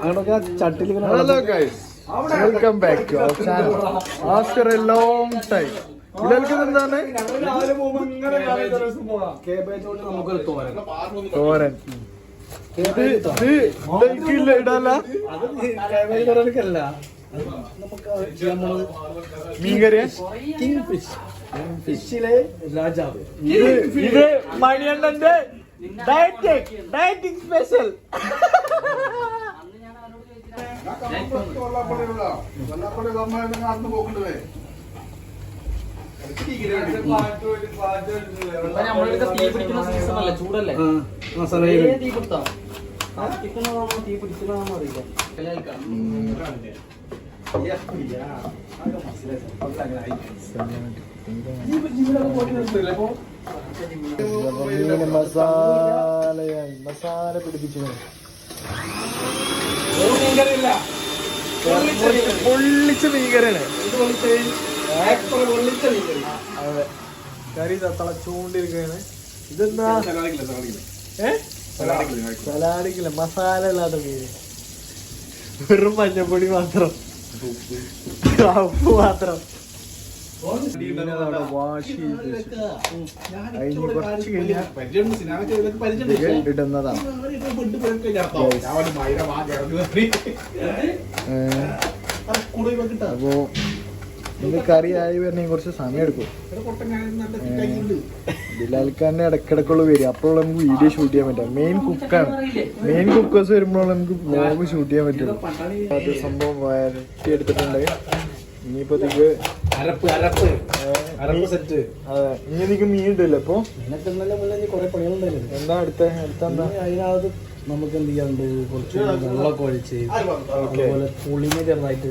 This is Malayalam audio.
അങ്ങോട്ടൊക്കെ ചട്ടിൽ hello guys, welcome back to our channel after a long time. ഇതിലേക്ക് എന്താണ് തോരൻ. ഇടല്ല മീൻകറിയ ഫിഷിലെ രാജാവ്. ഇത് മണിയണ്ണന്റെ ഡയറ്റിംഗ് സ്പെഷ്യൽ. ചൂടല്ലേ മസാല പിടിപ്പിച്ചു പൊള്ളിച്ച മീൻകറിയാണ്. അതെ, കറി തിളച്ചുകൊണ്ടിരിക്കുകയാണ്. ഇതെന്താ സലാഡിക്കില്ല, മസാല ഇല്ലാത്ത മീൻ, വെറും മഞ്ഞപ്പൊടി മാത്രം, ഉപ്പ് മാത്രം വാഷ് ചെയ്ത് അതിന് കുറച്ച് കഴിഞ്ഞാൽ ഇടുന്നതാണ്. അപ്പോ ഇത് കറി ആയി വരണമെങ്കിൽ കുറച്ച് സമയം എടുക്കും. ബിലാൽക്കാരൻ്റെ ഇടക്കിടക്കുള്ള വരും, അപ്പോൾ നമുക്ക് വീഡിയോ ഷൂട്ട് ചെയ്യാൻ പറ്റും. മെയിൻ കുക്കാണ്, മെയിൻ കുക്കേഴ്സ് വരുമ്പോൾ നമുക്ക് വ്ലോഗ് ഷൂട്ട് ചെയ്യാൻ പറ്റും. അത് സംഭവം വരട്ടി എടുത്തിട്ടുണ്ട്. ഇനിയിപ്പോ അതെ, ഇനി എനിക്ക് മീൻ ഉണ്ടല്ലോ. അപ്പൊ കുറെ പണികളുണ്ടായിരുന്നു. എന്താ അടുത്ത എന്താ അതിനകത്ത് നമുക്ക് എന്ത് ചെയ്യാറുണ്ട്, കുറച്ച് വെള്ളമൊക്കെ ഒഴിച്ച് അതുപോലെ പുളിനെ ചെറുതായിട്ട്